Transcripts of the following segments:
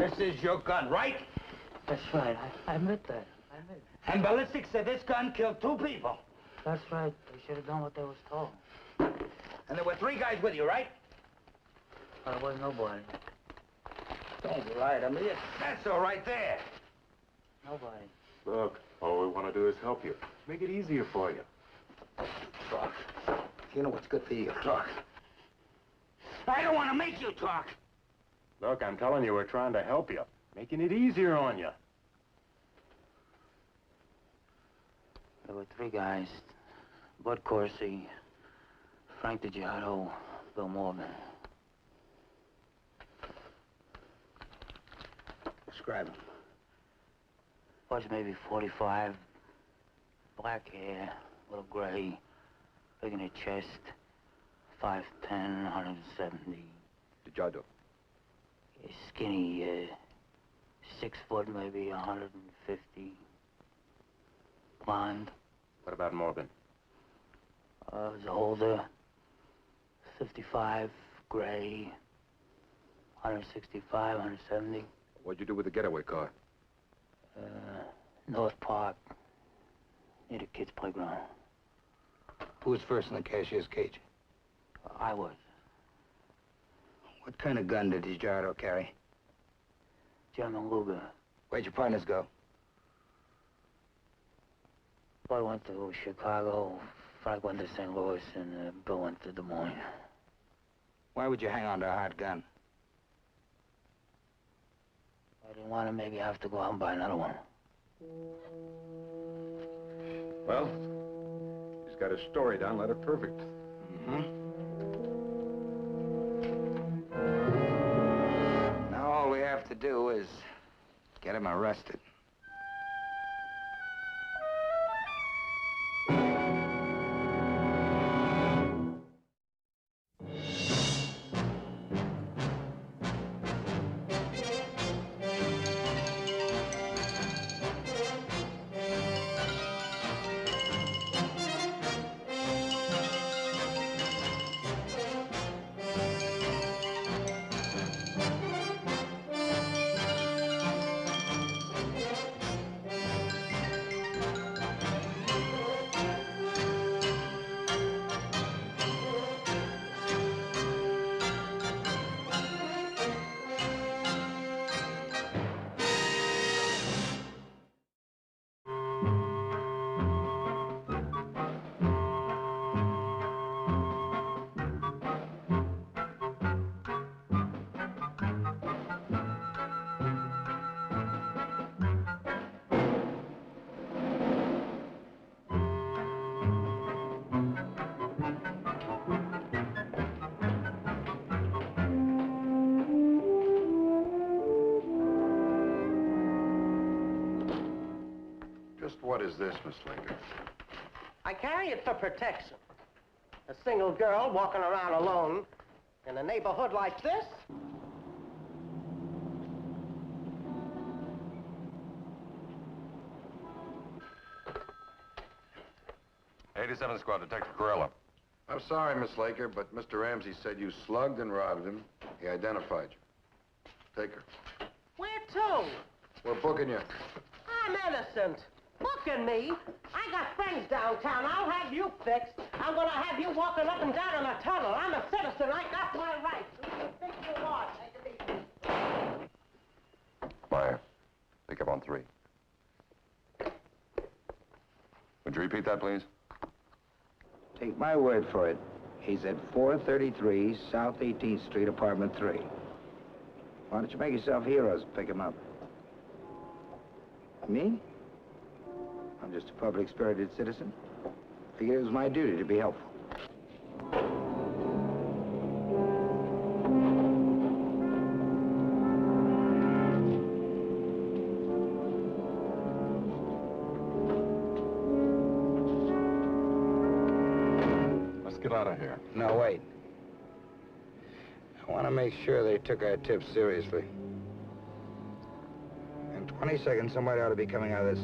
This is your gun, right? That's right. I admit that. And ballistics said this gun killed 2 people. That's right. They should have done what they was told. And there were 3 guys with you, right? There was nobody. Don't lie to me. That's all right there. Nobody. Look, all we want to do is help you. Make it easier for you. Talk. You know what's good for you. Talk. I don't want to make you talk. Look, I'm telling you, we're trying to help you. Making it easier on you. There were 3 guys. Bud Corsi, Frank DiGiotto, Bill Morgan. Describe him. Bud's maybe 45. Black hair, little gray, big in the chest, 5'10", 170. DiGiotto. Skinny, 6 foot, maybe 150. Blonde. What about Morgan? Was older, 55, gray, 165, 170. What'd you do with the getaway car? North Park, near the kids' playground. Who was first in the cashier's cage? I was. What kind of gun did DiGiotto carry? German Luger. Where'd your partners go? Bud went to Chicago, Frank went to St. Louis, and Bill went to Des Moines. Why would you hang on to a hot gun? I didn't want to maybe have to go out and buy another one. Well, he's got his story down, letter perfect. Now all we have to do is get him arrested. What is this, Miss Lincoln? I carry it for protection. A single girl walking around alone in a neighborhood like this. 87th Squad, Detective Corella. I'm sorry, Miss Laker, but Mr. Ramsey said you slugged and robbed him. He identified you. Take her. Where to? We're booking you. I'm innocent. Booking me? I got friends downtown. I'll have you fixed. I'm gonna have you walking up and down in a tunnel. I'm a citizen. I got my rights. You can think you want. Take it easy. Meyer, pick up on 3. Would you repeat that, please? Take my word for it. He's at 433 South 18th Street, apartment 3. Why don't you make yourself heroes and pick him up? Me? I'm just a public-spirited citizen. Figured it was my duty to be helpful. Let's get out of here. No, wait. I want to make sure they took our tips seriously. In 20 seconds, somebody ought to be coming out of this.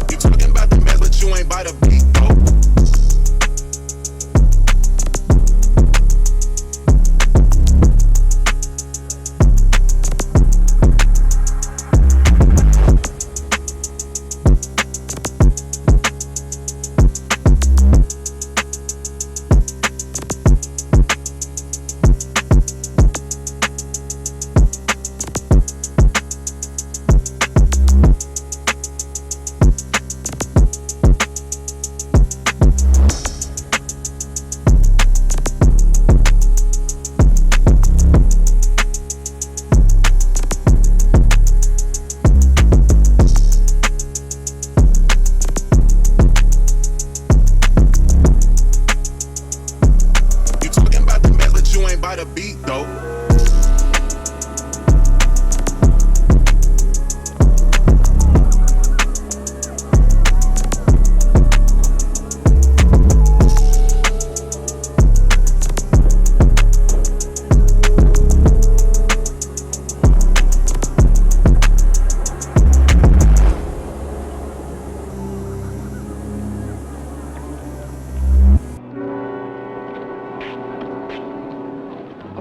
You talking about the mess, but you ain't by the beat, though.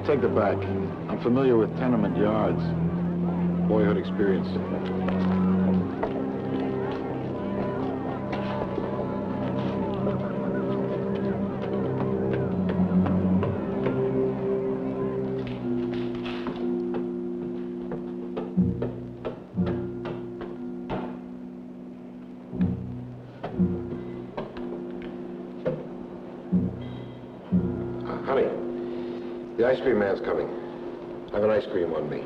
I'll take the back. I'm familiar with tenement yards. Boyhood experience. Honey, the ice cream man's coming. Have an ice cream on me.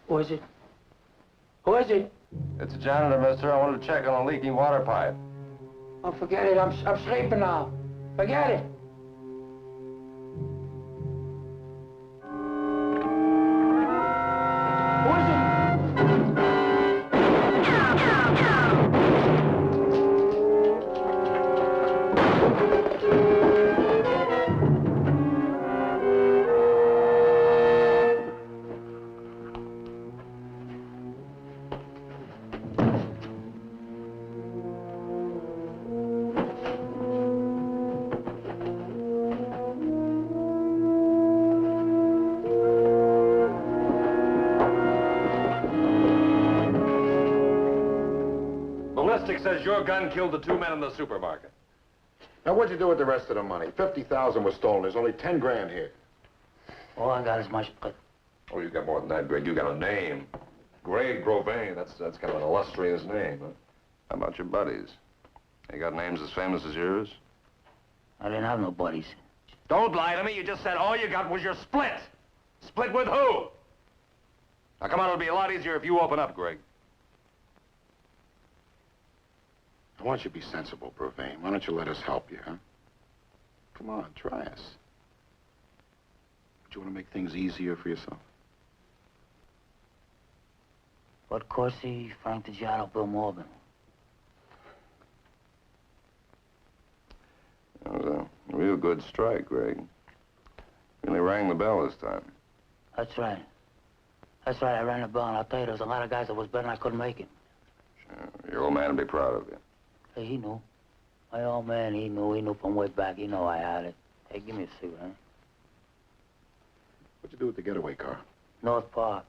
Who is it? Who is it? It's a janitor, mister. I wanted to check on a leaking water pipe. Oh, forget it. I'm sleeping now. Forget it. Who is it? Ballistic says your gun killed the two men in the supermarket. Now, what'd you do with the rest of the money? 50,000 was stolen. There's only 10 grand here. All I got is my split. Oh, you got more than that, Greg. You got a name. Greg Grovain. That's kind of an illustrious name, huh? How about your buddies? They got names as famous as yours? I didn't have no buddies. Don't lie to me. You just said all you got was your split. Split with who? Now, come on, it'll be a lot easier if you open up, Greg. Why don't you be sensible, Brevane? Why don't you let us help you, huh? Come on, try us. Do you want to make things easier for yourself? Bud Corsi, Frank DiGiano, Bill Morgan. That was a real good strike, Greg. Really rang the bell this time. That's right. That's right, I rang the bell, and I'll tell you, there was a lot of guys that was betting I couldn't make it. Sure. Your old man will be proud of you. Hey, he knew. My old man, he knew from way back. He knew I had it. Hey, give me a cigarette. What'd you do with the getaway car? North Park,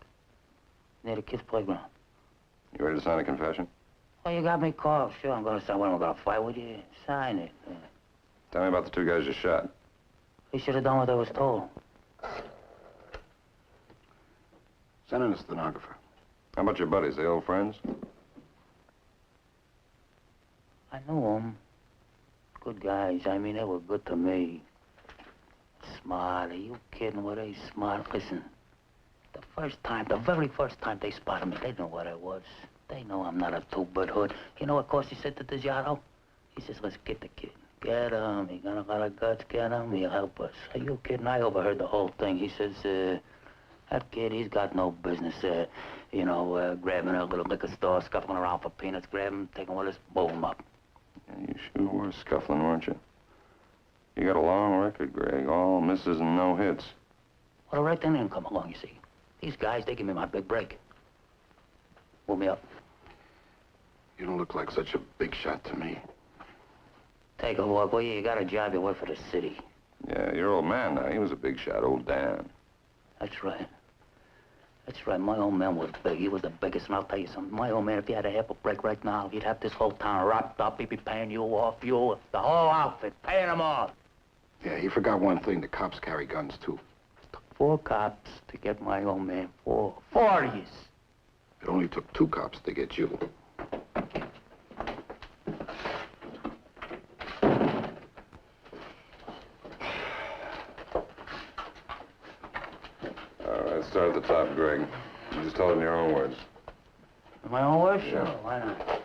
near the kids' playground. You ready to sign a confession? Oh, you got me called. Sure, I'm gonna sign. What, I'm gonna fight with you? Sign it. Tell me about the two guys you shot. He should have done what I was told. Send in a stenographer. How about your buddies? They old friends? I knew them. Good guys. I mean, they were good to me. Smart. Are you kidding? Were they smart? Listen, the very first time they spotted me, they knew what I was. They know I'm not a two-bit hood. You know what Corsi said to DiGiano? He says, let's get the kid. Get him. He got a lot of guts. Get him. He'll help us. Are you kidding? I overheard the whole thing. He says, that kid, he's got no business, grabbing a little liquor store, scuffling around for peanuts. Grab him, take him with us, blow him up. Yeah, you sure were scuffling, weren't you? You got a long record, Greg. All misses and no hits. Well, the right thing didn't come along, you see. These guys, they give me my big break. Pull me up. You don't look like such a big shot to me. Take a walk, will you? You got a job, you work for the city. Yeah, your old man now. He was a big shot, old Dan. That's right. That's right. My old man was big. He was the biggest, and I'll tell you something. My old man, if he had a half a break right now, he'd have this whole town wrapped up. He'd be paying you off, the whole outfit, paying them off. Yeah, you forgot one thing. The cops carry guns, too. 4 cops to get my old man. 4 years. It only took 2 cops to get you. Let's start at the top, Greg. You just tell it in your own words. My own words? Yeah. Sure, why not?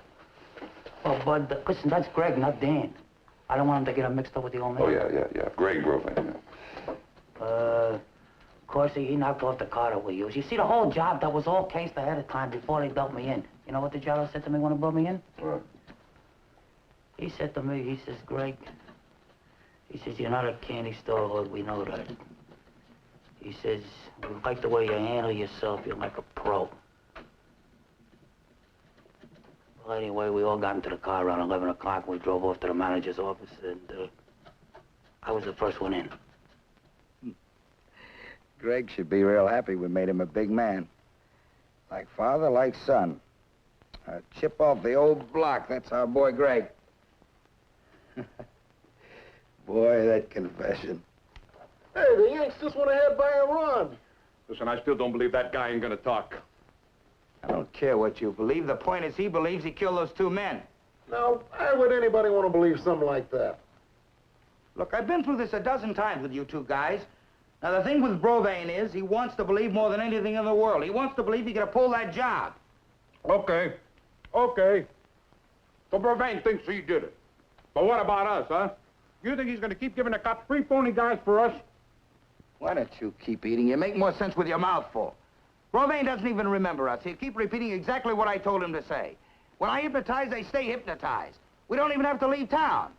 Well, Bud, listen, that's Greg, not Dan. I don't want him to get him mixed up with the old man. Oh, yeah. Greg Grovein, yeah. Of course, he knocked off the car that we used. You see, the whole job, that was all cased ahead of time before they dumped me in. You know what the jailer said to me when he brought me in? What? He said to me, he says, Greg, he says, you're not a candy store hood, we know that. He says, we like the way you handle yourself, you're like a pro. Well, anyway, we all got into the car around 11 o'clock, and we drove off to the manager's office, and I was the first one in. Greg should be real happy we made him a big man. Like father, like son. A chip off the old block, that's our boy Greg. Boy, that confession. Hey, the Yanks just went ahead by a run. Listen, I still don't believe that guy ain't gonna talk. I don't care what you believe. The point is he believes he killed those two men. Now, why would anybody want to believe something like that? Look, I've been through this a dozen times with you two guys. Now, the thing with Brovain is he wants to believe more than anything in the world. He wants to believe he can pull that job. Okay. So Brevane thinks he did it. But what about us, huh? You think he's gonna keep giving the cops free phony guys for us? Why don't you keep eating? You make more sense with your mouth full. Brovain doesn't even remember us. He'll keep repeating exactly what I told him to say. When I hypnotize, they stay hypnotized. We don't even have to leave town.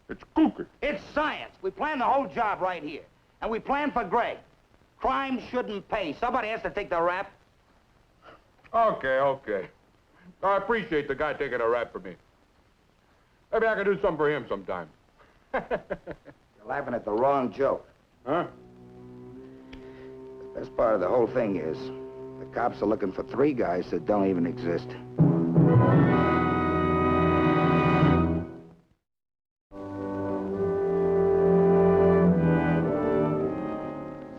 It's kooky. It's science. We planned the whole job right here. And we planned for Greg. Crime shouldn't pay. Somebody has to take the rap. Okay. I appreciate the guy taking a rap for me. Maybe I can do something for him sometime. You're laughing at the wrong joke. Huh? The best part of the whole thing is the cops are looking for three guys that don't even exist.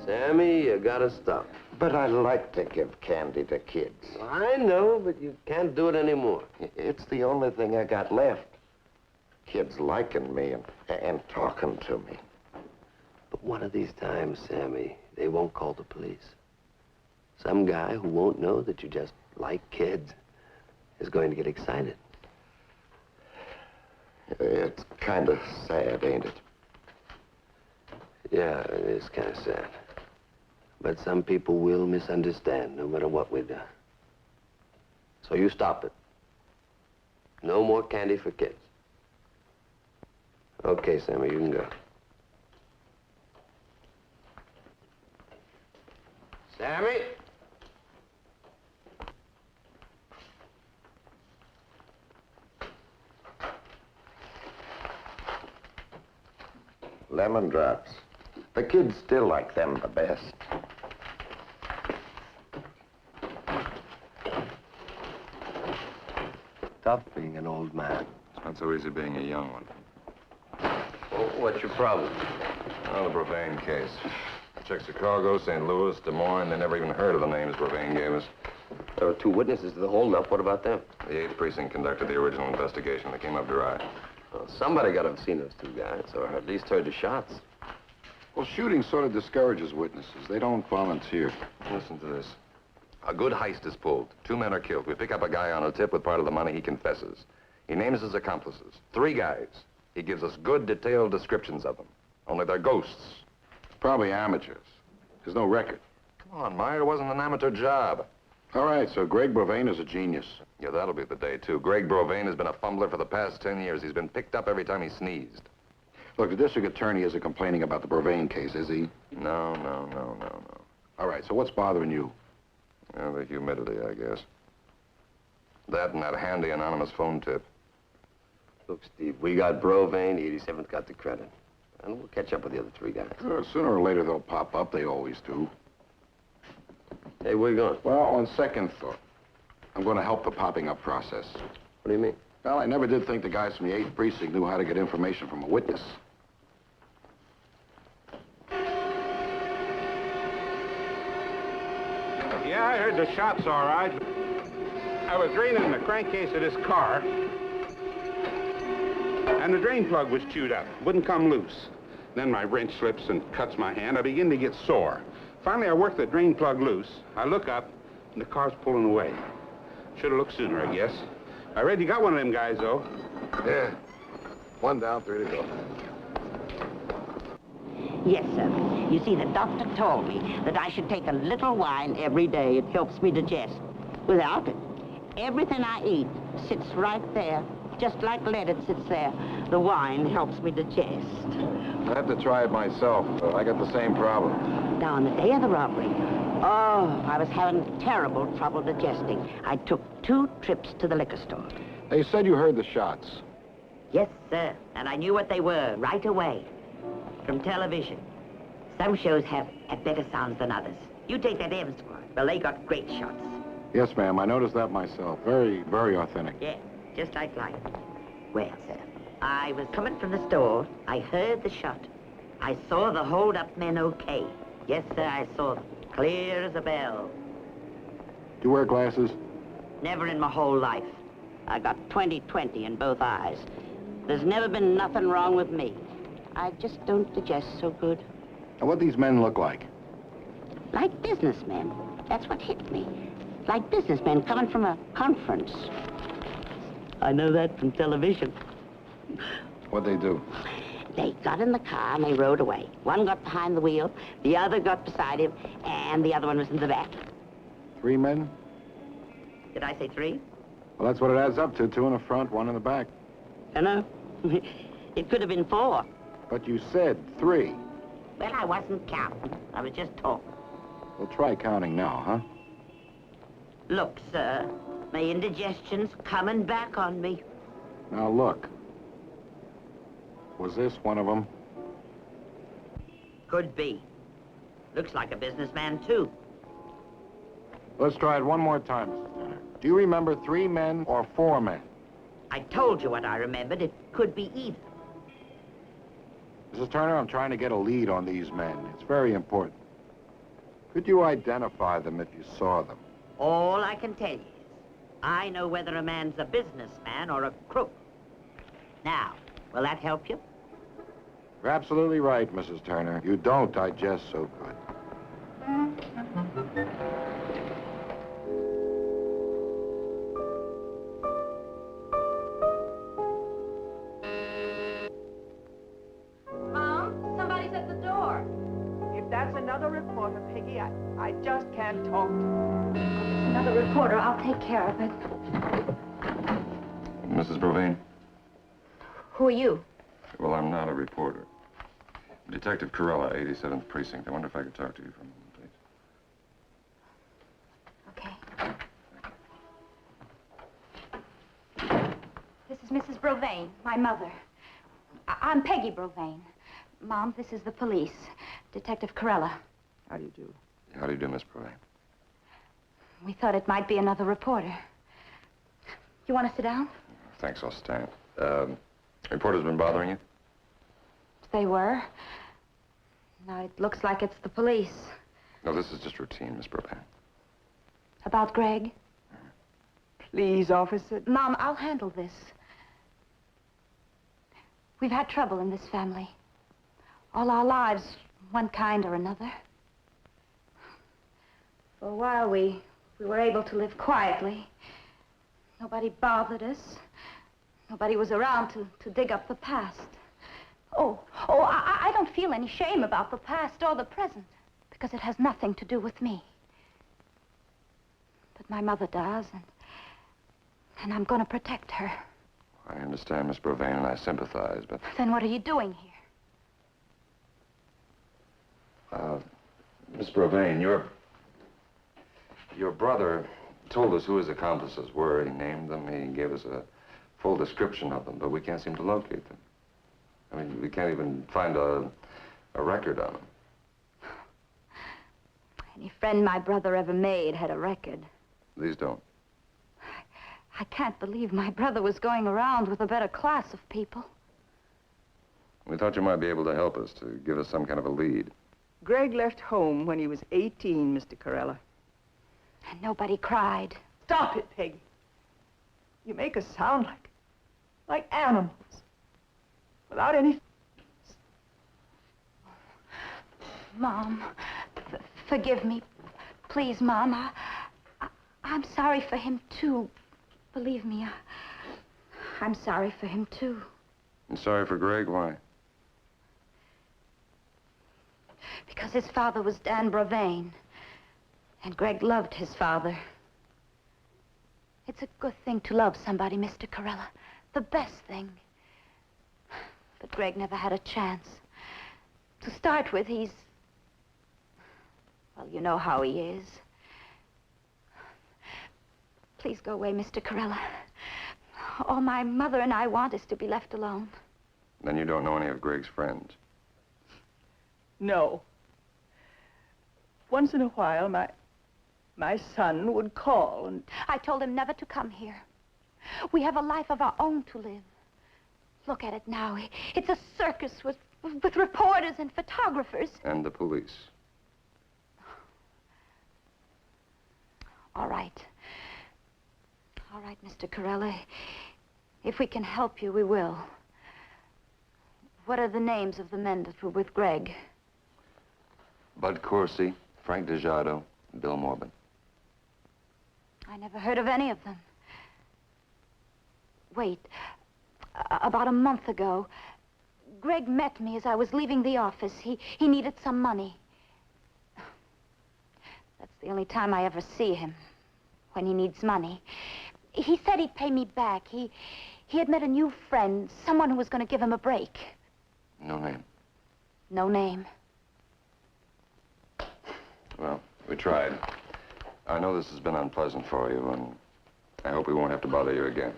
Sammy, you gotta stop. But I like to give candy to kids. I know, but you can't do it anymore. It's the only thing I got left. Kids liking me and talking to me. But one of these times, Sammy, they won't call the police. Some guy who won't know that you just like kids is going to get excited. It's kind of sad, ain't it? Yeah, it is kind of sad. But some people will misunderstand no matter what we do. So you stop it. No more candy for kids. Okay, Sammy, you can go. Sammy? Lemon drops. The kids still like them the best. Tough being an old man. It's not so easy being a young one. Well, what's your problem? Oh, the Brevane case. I checked Chicago, St. Louis, Des Moines. They never even heard of the names Brevane gave us. There were 2 witnesses to the holdup. What about them? The 8th Precinct conducted the original investigation. They came up dry. Well, somebody got to have seen those 2 guys, or at least heard the shots. Well, shooting sort of discourages witnesses. They don't volunteer. Listen to this. A good heist is pulled. 2 men are killed. We pick up a guy on a tip with part of the money. He confesses. He names his accomplices. 3 guys. He gives us good, detailed descriptions of them. Only they're ghosts. Probably amateurs. There's no record. Come on, Meyer. It wasn't an amateur job. All right, so Greg Brevane is a genius. Yeah, that'll be the day, too. Greg Brevane has been a fumbler for the past 10 years. He's been picked up every time he sneezed. Look, the district attorney isn't complaining about the Brevane case, is he? No. All right, so what's bothering you? Well, the humidity, I guess. That and that handy anonymous phone tip. Look, Steve, we got Brevane, the 87th got the credit. And we'll catch up with the other 3 guys. Sooner or later, they'll pop up. They always do. Hey, where you going? Well, on second thought, I'm going to help the popping up process. What do you mean? Well, I never did think the guys from the 8th Precinct knew how to get information from a witness. Yeah, I heard the shots all right. I was draining the crankcase of this car, and the drain plug was chewed up. Wouldn't come loose. Then my wrench slips and cuts my hand. I begin to get sore. Finally, I work the drain plug loose. I look up, and the car's pulling away. Should have looked sooner, I guess. I read you got one of them guys, though. Yeah. One down, 3 to go. Yes, sir. You see, the doctor told me that I should take a little wine every day. It helps me digest. Without it, everything I eat sits right there, just like lead it sits there. The wine helps me digest. I have to try it myself. I got the same problem. Now, on the day of the robbery, I was having terrible trouble digesting. I took 2 trips to the liquor store. They said you heard the shots. Yes, sir. And I knew what they were right away. From television. Some shows have better sounds than others. You take that Evans Squad. Well, they got great shots. Yes, ma'am. I noticed that myself. Very, very authentic. Yeah, just like life. Well, sir, I was coming from the store. I heard the shot. I saw the hold-up men okay. Yes, sir, I saw them. Clear as a bell. Do you wear glasses? Never in my whole life. I got 20/20 in both eyes. There's never been nothing wrong with me. I just don't digest so good. And what these men look like? Like businessmen. That's what hit me. Like businessmen coming from a conference. I know that from television. What'd they do? They got in the car and they rode away. One got behind the wheel, the other got beside him, and the other one was in the back. 3 men? Did I say 3? Well, that's what it adds up to. 2 in the front, 1 in the back. I know. It could have been 4. But you said 3. Well, I wasn't counting. I was just talking. Well, try counting now, huh? Look, sir, my indigestion's coming back on me. Now, look. Was this one of them? Could be. Looks like a businessman, too. Let's try it one more time, Mrs. Turner. Do you remember 3 men or 4 men? I told you what I remembered. It could be either. Mrs. Turner, I'm trying to get a lead on these men. It's very important. Could you identify them if you saw them? All I can tell you is, I know whether a man's a businessman or a crook. Now, will that help you? You're absolutely right, Mrs. Turner. You don't digest so good. Mom, somebody's at the door. If that's another reporter, Peggy, I just can't talk. Another reporter. I'll take care of it. Mrs. Provine? Who are you? Well, I'm not a reporter. Detective Corella, 87th Precinct. I wonder if I could talk to you for a moment, please. Okay. This is Mrs. Brovane, my mother. I'm Peggy Brovane. Mom, this is the police. Detective Corella. How do you do? How do you do, Miss Provine? We thought it might be another reporter. You want to sit down? Thanks, I'll stand. Reporter's been bothering you? They were. Now, it looks like it's the police. No, this is just routine, Miss Provine. About Greg? Please, officer. Mom, I'll handle this. We've had trouble in this family. All our lives, one kind or another. For a while, we were able to live quietly. Nobody bothered us. Nobody was around to dig up the past. I don't feel any shame about the past or the present, because it has nothing to do with me. But my mother does, and I'm going to protect her. I understand, Miss Provine, and I sympathize, but... Then what are you doing here? Miss Provine, your brother told us who his accomplices were. He named them. He gave us a full description of them, but we can't seem to locate them. I mean, we can't even find a record on them. Any friend my brother ever made had a record. These don't. I can't believe my brother was going around with a better class of people. We thought you might be able to help us, to give us some kind of a lead. Greg left home when he was 18, Mr. Corella. And nobody cried. Stop it, Peggy. You make us sound like animals. Without any... Mom, forgive me. Please, Mom. I'm sorry for him, too. Believe me, I'm sorry for him, too. And sorry for Greg? Why? Because his father was Dan Bravain. And Greg loved his father. It's a good thing to love somebody, Mr. Corella. The best thing. But Greg never had a chance. To start with, he's... Well, you know how he is. Please go away, Mr. Corella. All my mother and I want is to be left alone. Then you don't know any of Greg's friends? No. Once in a while, my son would call and... I told him never to come here. We have a life of our own to live. Look at it now. It's a circus with reporters and photographers. And the police. All right. All right, Mr. Corella. If we can help you, we will. What are the names of the men that were with Greg? Bud Corsi, Frank DeJardo, and Bill Morbin. I never heard of any of them. Wait. About a month ago, Greg met me as I was leaving the office. He needed some money. That's the only time I ever see him, when he needs money. He said he'd pay me back. He had met a new friend, someone who was going to give him a break. No name. No name. Well, we tried. I know this has been unpleasant for you, and I hope we won't have to bother you again.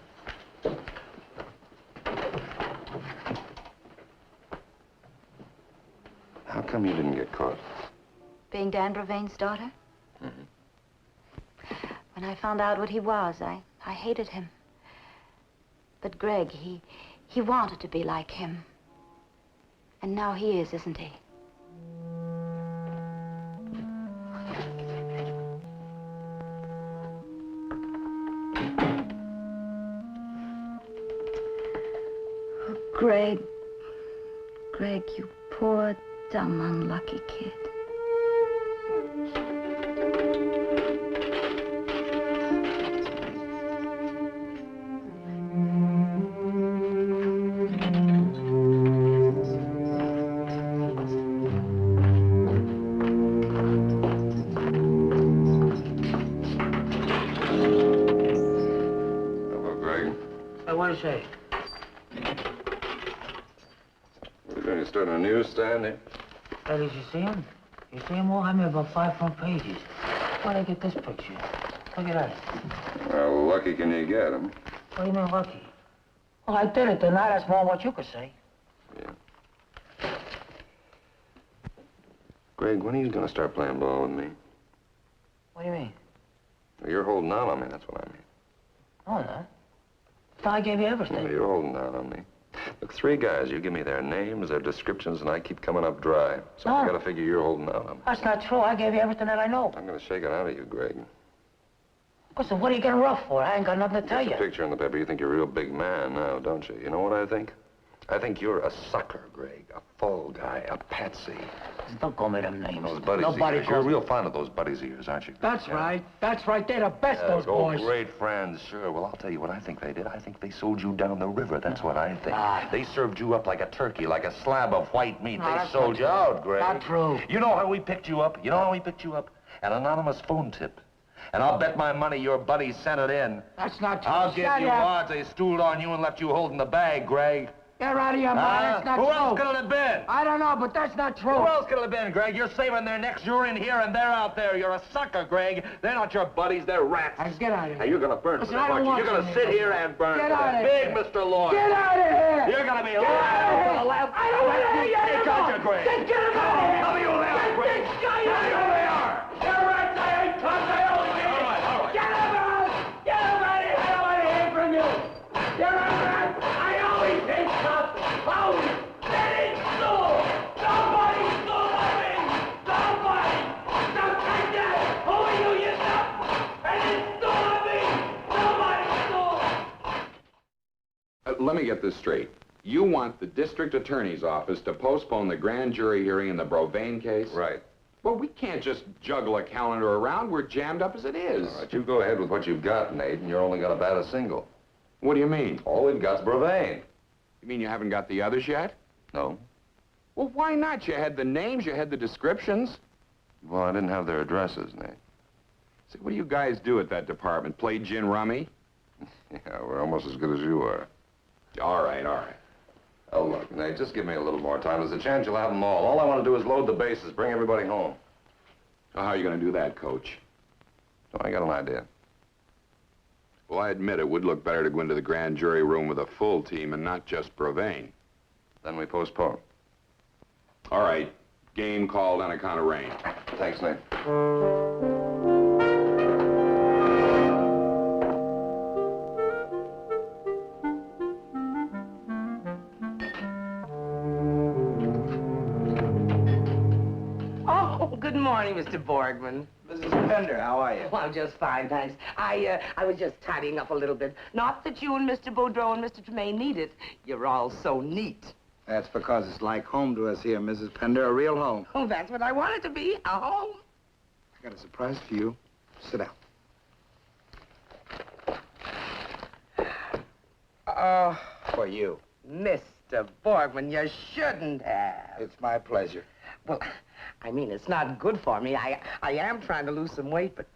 How come you didn't get caught? Being Dan Bravain's daughter? Mm-hmm. When I found out what he was, I hated him. But Greg, he wanted to be like him. And now he is, isn't he? Oh, Greg, you poor, dumb, unlucky kid. Hello, Greg. What do you say? What are you doing? You starting a newsstand here? Hey, did you see him? You see him all? I made about 5 front pages. Where'd I get this picture? Look at that. How lucky can you get him? What do you mean lucky? Well, I did it tonight. That's more than what you could say. Yeah. Greg, when are you going to start playing ball with me? What do you mean? Well, you're holding out on me, that's what I mean. Oh, no. I gave you everything. Yeah, you're holding out on me. Look, 3 guys, you give me their names, their descriptions, and I keep coming up dry. So I gotta figure you're holding out on me. That's not true. I gave you everything that I know. I'm gonna shake it out of you, Greg. Listen, what are you getting rough for? I ain't got nothing to tell There's you. a picture in the paper. You think you're a real big man now, don't you? You know what I think? I think you're a sucker, Greg. A fall guy, a patsy. Don't call me them names. Those buddies Nobody of yours. You're calls real fond of those buddies of yours, aren't you? That's right. That's right. They're the best, those boys. Great friends, sure. Well, I'll tell you what I think they did. I think they sold you down the river. That's what I think. They served you up like a turkey, like a slab of white meat. They sold you out, Greg. Not true. You know how we picked you up? You know how we picked you up? An anonymous phone tip. And I'll bet my money your buddies sent it in. That's not true. I'll give you odds they stooled on you and left you holding the bag, Greg. Get out of your mind. That's not true. Who else could it have been? I don't know, but that's not true. Who else could it have been, Greg? You're saving their necks. You're in here and they're out there. You're a sucker, Greg. They're not your buddies. They're rats. Get out of here. Now, you're going to burn Listen, for I them, don't aren't you? want You're going to sit here and burn Get for out them. of Big here. Mr. Lloyd. Get out of here. You're going to be Get out of here. alive. I don't want to hear you Take out anymore. your Greg. Get him out of here. Tell me you laugh, Greg. Tell me who they are. They're rats. I ain't tough. I only need it. All right. Get him out. Get him out of here. I don't want to hear from you. You're a rat. I always think tough. Always. Let it go. Somebody stole me. Somebody. Don't take that. Who are you, you nut? And it stole me. Somebody stole. Let me get this straight. You want the district attorney's office to postpone the grand jury hearing in the Bravain case? Right. Well, we can't just juggle a calendar around. We're jammed up as it is. All right, you go ahead with what you've got, Nate, and you're only gonna bat a single. What do you mean? All we've got's Brevane. You mean you haven't got the others yet? No. Well, why not? You had the names, you had the descriptions. Well, I didn't have their addresses, Nate. See, what do you guys do at that department? Play gin rummy? Yeah, we're almost as good as you are. All right, all right. Oh, look, Nate, just give me a little more time. There's a chance you'll have them all. All I want to do is load the bases, bring everybody home. Well, how are you going to do that, Coach? Oh, I got an idea. Well, I admit it would look better to go into the grand jury room with a full team and not just Brevane. Then we postpone. All right. Game called on account of rain. Thanks, Nate. Oh, good morning, Mr. Borgman. Mrs. Pender, how are you? Oh, I'm just fine, thanks. I was just tidying up a little bit. Not that you and Mr. Boudreau and Mr. Tremaine need it. You're all so neat. That's because it's like home to us here, Mrs. Pender, a real home. Oh, that's what I want it to be, a home. I got a surprise for you. Sit down. Oh, For you. Mr. Borgman, you shouldn't have. It's my pleasure. Well, I mean, it's not good for me. I am trying to lose some weight, but...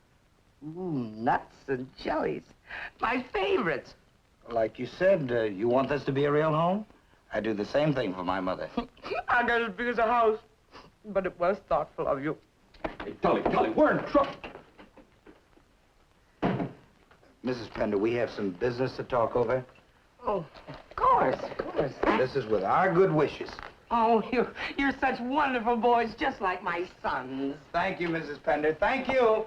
Ooh, nuts and jellies. My favorites. Like you said, you want this to be a real home? I do the same thing for my mother. I got as big as a house. But it was thoughtful of you. Hey, Tully, we're in trouble. Mrs. Pender, we have some business to talk over. Oh, of course. This is with our good wishes. Oh, you're such wonderful boys, just like my sons. Thank you, Mrs. Pender. Thank you.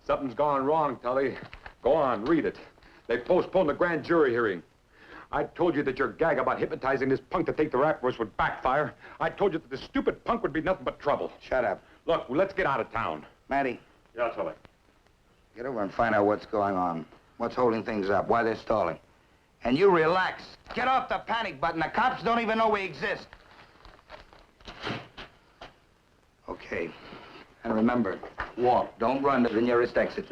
Something's gone wrong, Tully. Go on, read it. They postponed the grand jury hearing. I told you that your gag about hypnotizing this punk to take the rap for us would backfire. I told you that this stupid punk would be nothing but trouble. Shut up. Look, let's get out of town. Matty, Yeah, Tully. get over and find out what's going on. What's holding things up, why they're stalling. And you relax. Get off the panic button. The cops don't even know we exist. Okay. And remember, walk. Don't run to the nearest exit.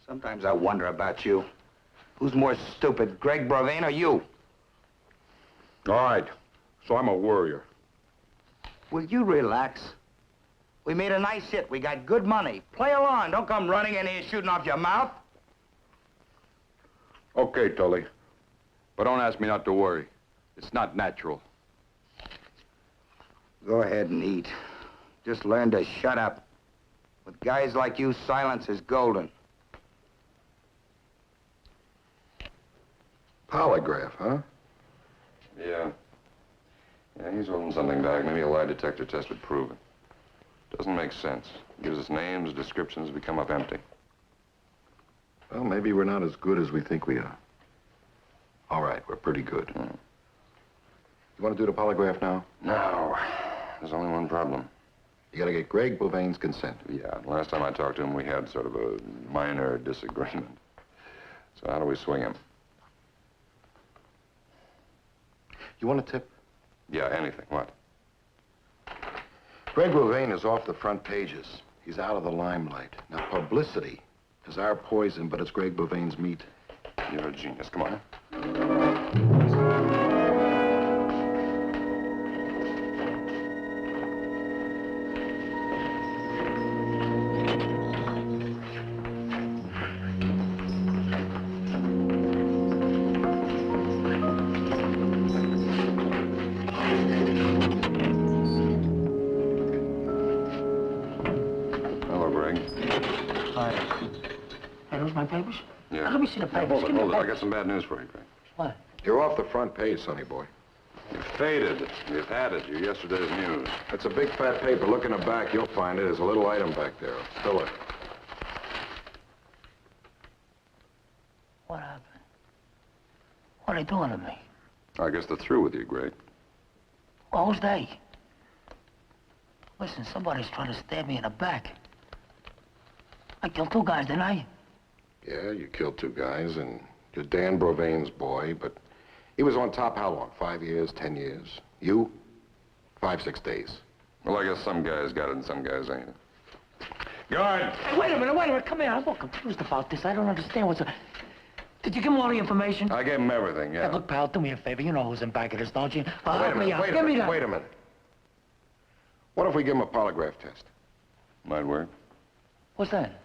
Sometimes I wonder about you. Who's more stupid, Greg Brevane or you? All right. So I'm a worrier. Will you relax? We made a nice hit. We got good money. Play along. Don't come running in here shooting off your mouth. Okay, Tully. But don't ask me not to worry. It's not natural. Go ahead and eat. Just learn to shut up. With guys like you, silence is golden. Polygraph, huh? Yeah. Yeah, he's holding something back. Maybe a lie detector test would prove it. Doesn't make sense. Gives us names, descriptions, we come up empty. Well, maybe we're not as good as we think we are. All right, we're pretty good. You want to do the polygraph now? No. There's only one problem. You got to get Greg Bovain's consent. Yeah, last time I talked to him, we had sort of a minor disagreement. So how do we swing him? You want a tip? Yeah, anything. What? Greg Bovain is off the front pages. He's out of the limelight. Now, publicity is our poison, but it's Greg Bovain's meat. You're a genius. Come on. Hello, Greg. Hi. Hey, those my papers? Yeah. Let me see the papers. Hold it, Give me hold the it. I papers. got some bad news for you, Greg. What? You're off the front page, sonny boy. You faded. You've had it. You're yesterday's news. That's a big fat paper. Look in the back, you'll find it. There's a little item back there. Fill it. What happened? What are they doing to me? I guess they're through with you, Greg. Well, who's they? Listen, somebody's trying to stab me in the back. I killed 2 guys, didn't I? Yeah, you killed 2 guys, and you're Dan Bovain's boy, but He was on top how long? 5 years, 10 years? You? 5, 6 days. Well, I guess some guys got it and some guys ain't. Guard! Hey, wait a minute. Come here. I'm all confused about this. I don't understand what's... Did you give him all the information? I gave him everything, yeah. Hey, look, pal, do me a favor. You know who's in back of this, don't you? Wait a minute, wait a minute. What if we give him a polygraph test? Might work. What's that?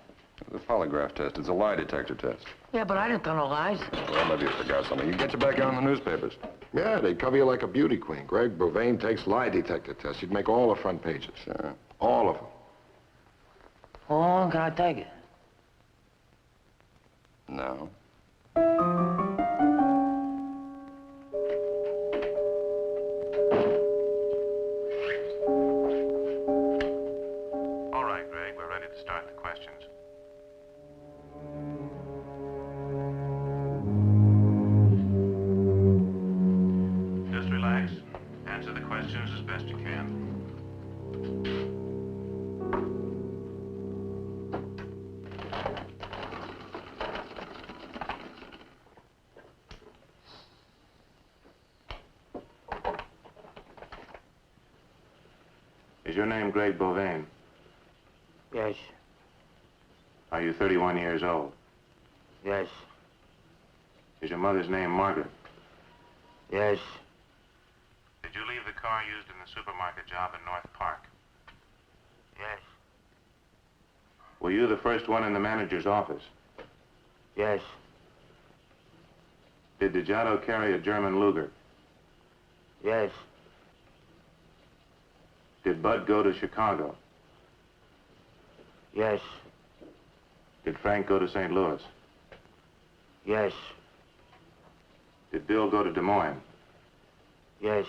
The polygraph test. It's a lie detector test. Yeah, but I didn't tell no lies. Well, maybe you forgot something. You get you back on the newspapers. Yeah, they'd cover you like a beauty queen. Greg Brevane takes lie detector tests. You'd make all the front pages. Sure. All of them. How long can I take it? No. All right, Greg, we're ready to start the questions. Just relax. Answer the questions as best you can. Is your name Greg Bovane? Yes. Are you 31 years old? Yes. Is your mother's name Margaret? Yes. Did you leave the car used in the supermarket job in North Park? Yes. Were you the first one in the manager's office? Yes. Did DeJato carry a German Luger? Yes. Did Bud go to Chicago? Yes. Did Frank go to St. Louis? Yes. Did Bill go to Des Moines? Yes.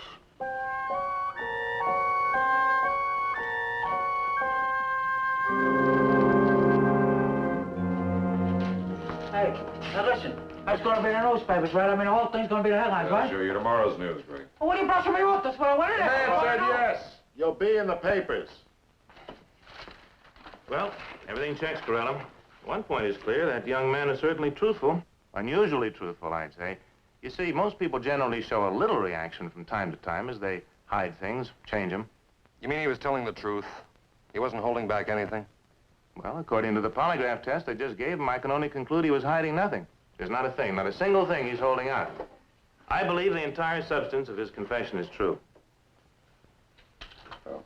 Hey, now listen. That's going to be in the newspapers, right? I mean, the whole thing's going to be the headlines, right? Sure, you're tomorrow's news, Greg. Well, what are you brushing me off? That's what I wanted. Man said yes. You'll be in the papers. Well, everything checks, Corella. One point is clear, that young man is certainly truthful. Unusually truthful, I'd say. You see, most people generally show a little reaction from time to time as they hide things, change them. You mean he was telling the truth? He wasn't holding back anything? Well, according to the polygraph test I just gave him, I can only conclude he was hiding nothing. There's not a thing, not a single thing he's holding out. I believe the entire substance of his confession is true. Well,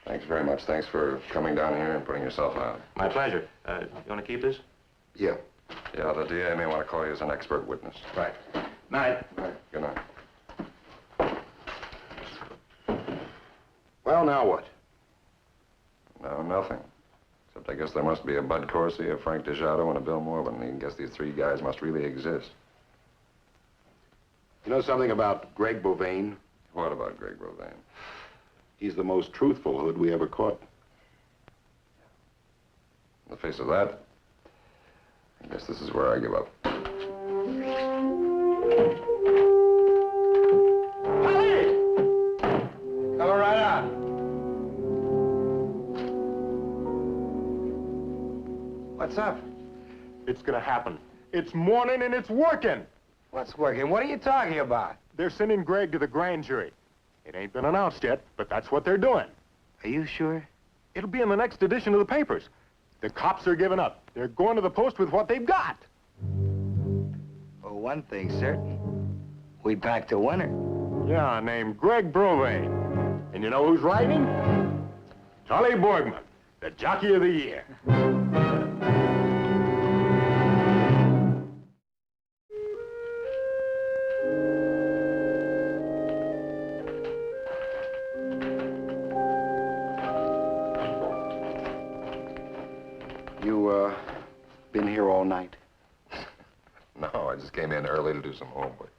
thanks very much. Thanks for coming down here and putting yourself out. My pleasure. You want to keep this? Yeah. Yeah, the DA may want to call you as an expert witness. Right. Night. Right. Good night. Well, now what? No, nothing. Except I guess there must be a Bud Corsi, a Frank DeJato, and a Bill Morvan. I guess these three guys must really exist. You know something about Greg Bovane? What about Greg Bovane? He's the most truthful hood we ever caught. In the face of that, I guess this is where I give up. Coming right out. What's up? It's gonna happen. It's morning and it's working. What's working? What are you talking about? They're sending Greg to the grand jury. It ain't been announced yet, but that's what they're doing. Are you sure? It'll be in the next edition of the papers. The cops are giving up. They're going to the post with what they've got. Well, one thing's certain. We backed a winner. Yeah, named Greg Brovane. And you know who's riding? Charlie Borgman, the Jockey of the Year. You, been here all night? No, I just came in early to do some homework.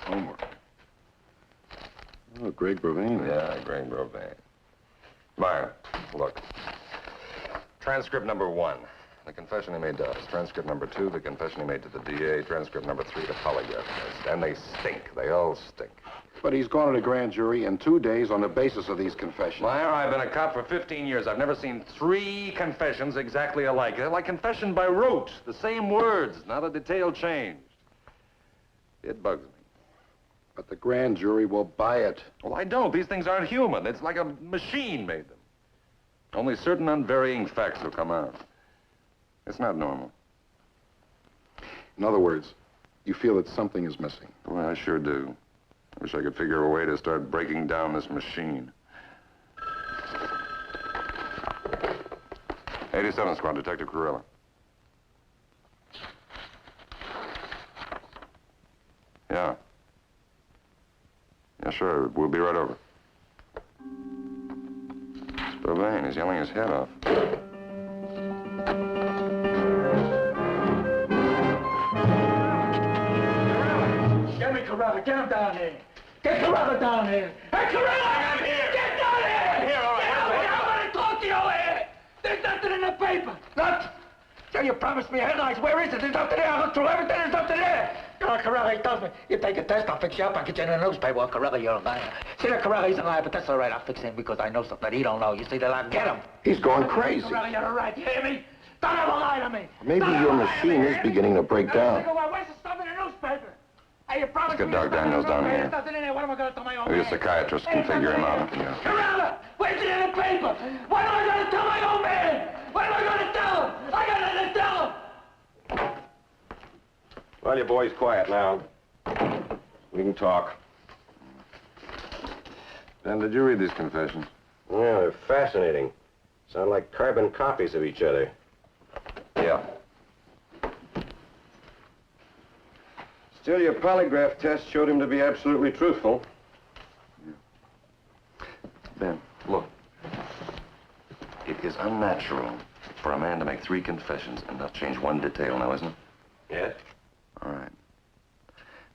Homework? Oh, Greg Brovane. Yeah, Greg Brovane. Myron, look. Transcript number 1, the confession he made to us. Transcript number 2, the confession he made to the DA. Transcript number 3, the polygraph test. And they stink. They all stink. But he's gone to the grand jury in 2 days on the basis of these confessions. Myron, I've been a cop for 15 years. I've never seen 3 confessions exactly alike. They're like confession by rote. The same words, not a detail changed. It bugs me. But the grand jury will buy it. Well, I don't. These things aren't human. It's like a machine made them. Only certain unvarying facts will come out. It's not normal. In other words, you feel that something is missing. Well, I sure do. I wish I could figure a way to start breaking down this machine. 87 Squad, Detective Corella. Yeah. Yeah, sure. We'll be right over. It's Bovane. He's yelling his head off. Get me Corella. Get him down here. Get Corella down here. Hey, Corella! I'm here. Get down here! I'm here, all right. I want to talk to you over here. There's nothing in the paper. What? So you promised me headlines. Where is it? There's nothing there. I looked through everything. There's nothing there. Corella, he tells me, you take a test, I'll fix you up. I'll get you in the newspaper. Well, Corella, you're a liar. See, that Corella, he's a liar, but that's all right. I'll fix him because I know something that he don't know. You see, that I'll get him. He's going crazy. Corella, you're all right. You hear me? Don't ever lie to me. Maybe your machine is beginning to break down. Where's the stuff in the newspaper? Hey, you promised Let's me get Doc Daniels down here. There's nothing in there. What am I going to tell my own Maybe man? a psychiatrist can figure him out. Yeah. Corella, where's it in the paper? What am I going to tell my own man? What am I going to tell him? I got nothing to tell him. Well, you boys quiet now. We can talk. Ben, did you read these confessions? Yeah, they're fascinating. Sound like carbon copies of each other. Yeah. Still, your polygraph test showed him to be absolutely truthful. Ben, look. It is unnatural for a man to make 3 confessions and not change one detail now, isn't it? Yes? All right.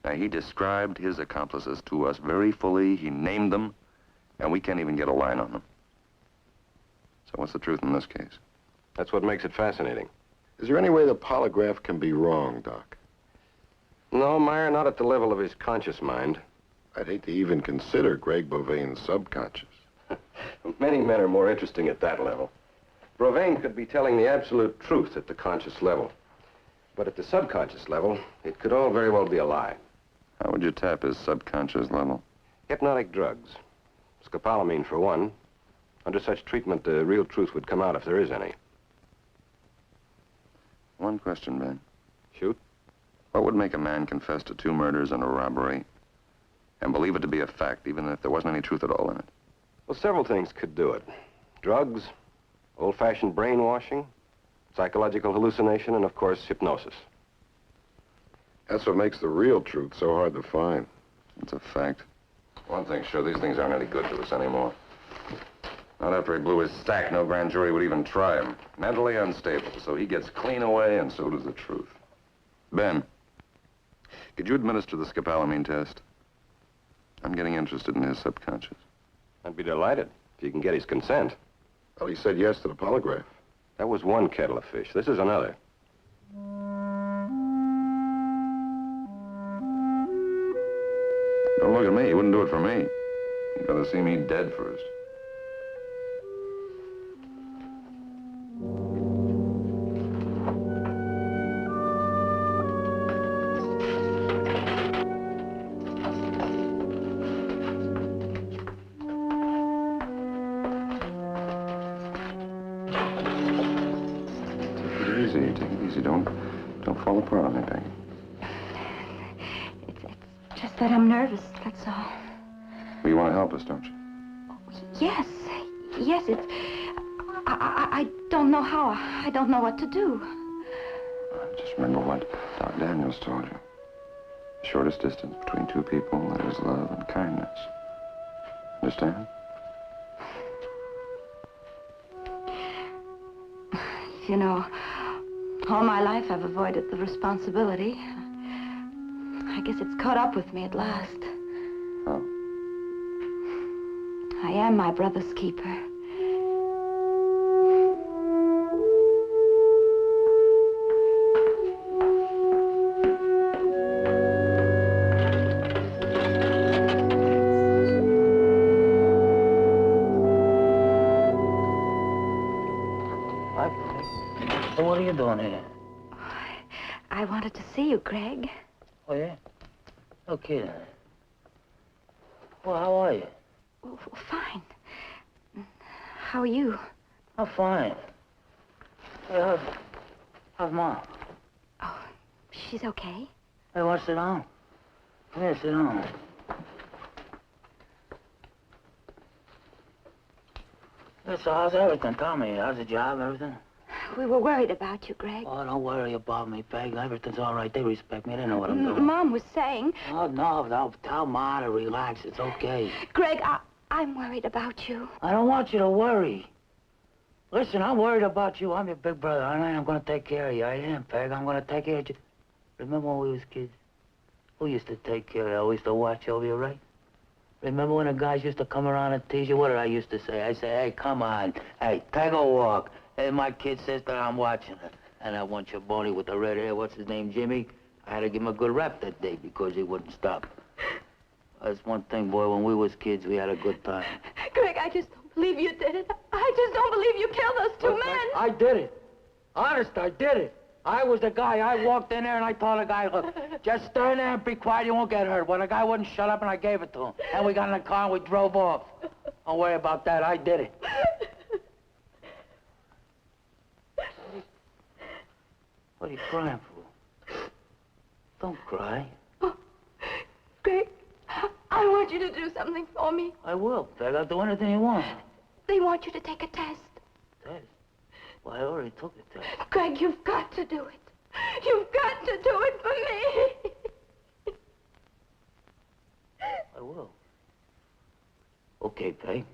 Now, he described his accomplices to us very fully. He named them, and we can't even get a line on them. So what's the truth in this case? That's what makes it fascinating. Is there any way the polygraph can be wrong, Doc? No, Meyer, not at the level of his conscious mind. I'd hate to even consider Greg Bovain's subconscious. Many men are more interesting at that level. Bovain could be telling the absolute truth at the conscious level. But at the subconscious level, it could all very well be a lie. How would you tap his subconscious level? Hypnotic drugs. Scopolamine, for one. Under such treatment, the real truth would come out if there is any. One question, Ben. Shoot. What would make a man confess to 2 murders and a robbery and believe it to be a fact, even if there wasn't any truth at all in it? Well, several things could do it. Drugs, old-fashioned brainwashing, psychological hallucination, and, of course, hypnosis. That's what makes the real truth so hard to find. It's a fact. One thing's sure, these things aren't any good to us anymore. Not after he blew his stack, no grand jury would even try him. Mentally unstable, so he gets clean away, and so does the truth. Ben, could you administer the scopolamine test? I'm getting interested in his subconscious. I'd be delighted if you can get his consent. Well, he said yes to the polygraph. That was one kettle of fish. This is another. Don't look at me. He wouldn't do it for me. He'd rather see me dead first. Take it easy. Don't fall apart on me, Peggy. It's just that I'm nervous, that's all. Well, you want to help us, don't you? Yes, it's... I don't know how. I don't know what to do. Just remember what Doc Daniels told you. The shortest distance between 2 people, there is love and kindness. Understand? You know, all my life I've avoided the responsibility. I guess it's caught up with me at last. Oh. I am my brother's keeper. What are you doing here? I wanted to see you, Greg. Oh, yeah? No kidding. Well, how are you? Oh, fine. How are you? I'm fine. Hey, how's Mom? Oh, she's okay. Hey, want to sit down? Come here, sit down. Hey, so how's everything? Tell me, how's the job, everything? We were worried about you, Greg. Oh, don't worry about me, Peg. Everything's all right. They respect me. They know what I'm doing. Mom was saying... Oh, no. Tell Ma to relax. It's okay. Greg, I'm worried about you. I don't want you to worry. Listen, I'm worried about you. I'm your big brother. I'm going to take care of you. I am, Peg. I'm going to take care of you. Remember when we was kids? Who used to take care of you? I used to watch over you, right? Remember when the guys used to come around and tease you? What did I used to say? I say, hey, come on. Hey, take a walk. Hey, my kid sister, I'm watching her. And that one Chaboni with the red hair, what's his name, Jimmy? I had to give him a good rap that day because he wouldn't stop. That's one thing, boy, when we was kids, we had a good time. Greg, I just don't believe you did it. I just don't believe you killed those two men. I did it. Honest, I did it. I was the guy. I walked in there and I told the guy, look, just stand there and be quiet, you won't get hurt. Well, the guy wouldn't shut up and I gave it to him. And we got in the car and we drove off. Don't worry about that, I did it. What are you crying for? Don't cry. Oh, Greg, I want you to do something for me. I will, Peg. I'll do anything you want. They want you to take a test. Test? Well, I already took the test. Greg, you've got to do it. You've got to do it for me. I will. Okay, Peg.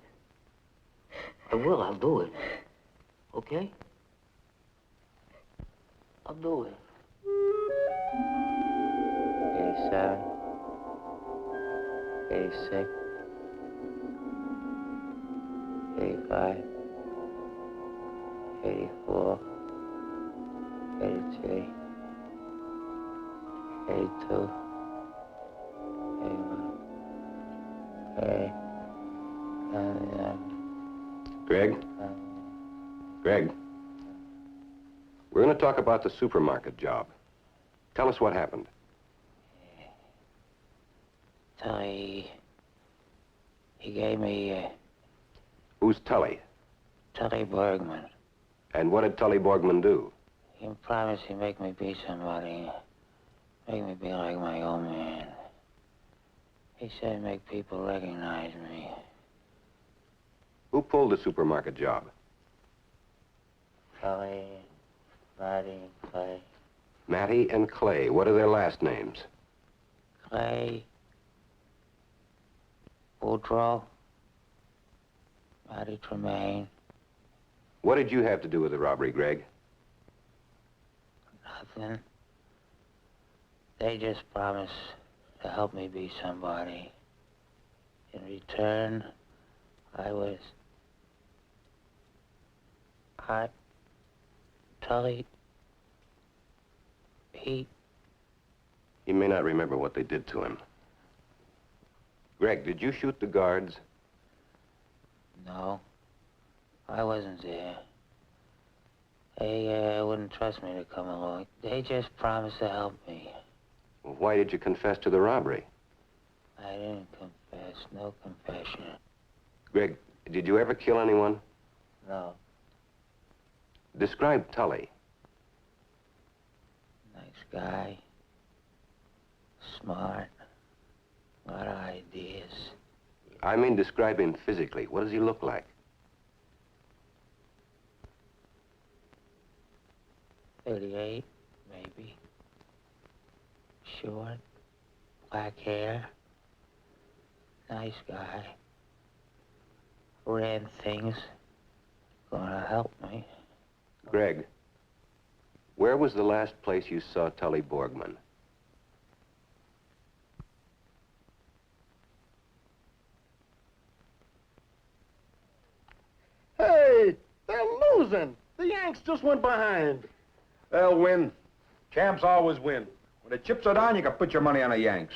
I will. I'll do it. Okay? I'll do it. 87. 86. 85. 84. 83. 82. 81. 80. Greg? Greg? We're going to talk about the supermarket job. Tell us what happened. Tully, he gave me, Who's Tully? Tully Borgman. And what did Tully Borgman do? He promised he'd make me be somebody. Make me be like my old man. He said make people recognize me. Who pulled the supermarket job? Tully, Matty, Clay. Matty and Clay. What are their last names? Clay, Woodrow, Matty Tremaine. What did you have to do with the robbery, Greg? Nothing. They just promised to help me be somebody. In return, Tully, he may not remember what they did to him. Greg, did you shoot the guards? No, I wasn't there. They wouldn't trust me to come along. They just promised to help me. Well, why did you confess to the robbery? I didn't confess. No confession. Greg, did you ever kill anyone? No. Describe Tully. Nice guy. Smart. A lot of ideas. I mean, describe him physically. What does he look like? 38, maybe. Short. Black hair. Nice guy. Ran things. Gonna help me. Greg, where was the last place you saw Tully Borgman? Hey, they're losing. The Yanks just went behind. They'll win. Champs always win. When the chips are down, you can put your money on the Yanks.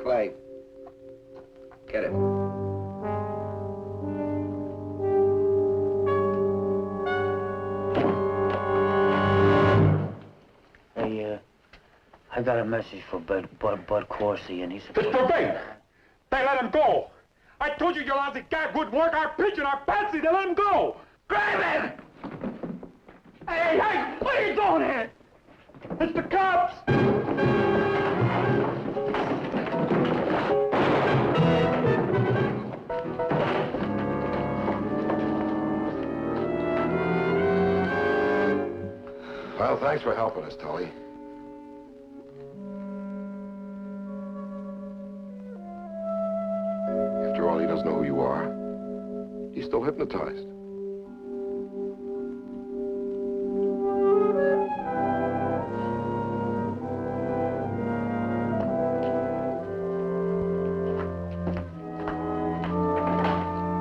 Clay. Get it. I got a message for Bud Corsi, and he's supposed It's Profane! They let him go! I told you your lousy gag wouldn't work. Our Pigeon, our Patsy, they let him go! Grab him! Hey, hey! What are you doing here? It's the cops! Well, thanks for helping us, Tully. After all, he doesn't know who you are. He's still hypnotized.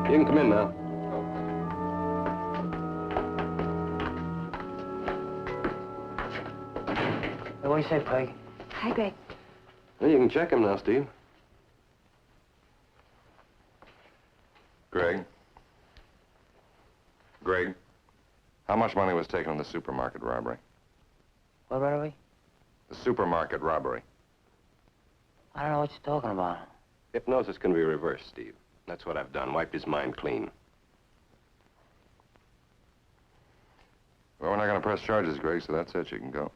You can come in now. Hey, what do you say, Peg? Hi, Greg. Well, you can check him now, Steve. Greg? Greg? How much money was taken in the supermarket robbery? What robbery? The supermarket robbery. I don't know what you're talking about. Hypnosis can be reversed, Steve. That's what I've done. Wiped his mind clean. Well, we're not going to press charges, Greg, so that's it. You can go.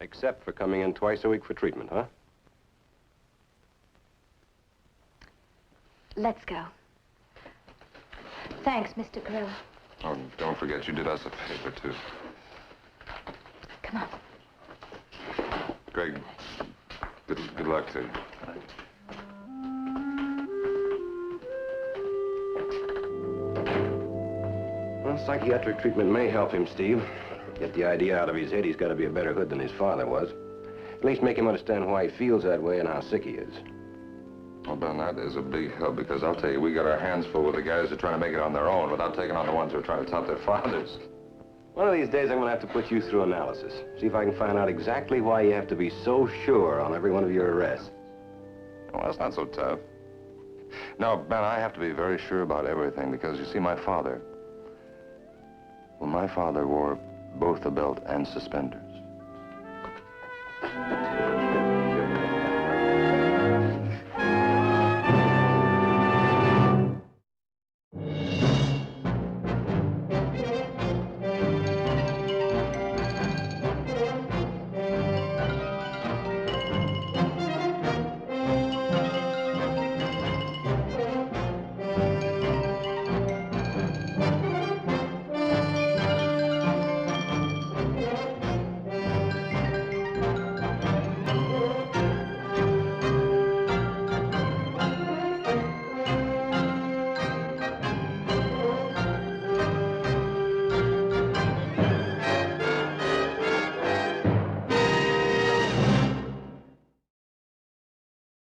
Except for coming in twice a week for treatment, huh? Let's go. Thanks, Mr. Carilla. Oh, and don't forget, you did us a favor, too. Come on. Greg, good luck to you. Well, psychiatric treatment may help him, Steve. Get the idea out of his head he's got to be a better hood than his father was. At least make him understand why he feels that way and how sick he is. Well, Ben, that is a big help, because I'll tell you, we got our hands full with the guys who are trying to make it on their own without taking on the ones who are trying to top their fathers. One of these days, I'm going to have to put you through analysis. See if I can find out exactly why you have to be so sure on every one of your arrests. Well, that's not so tough. No, Ben, I have to be very sure about everything, because, you see, my father... Well, my father wore both a belt and suspenders.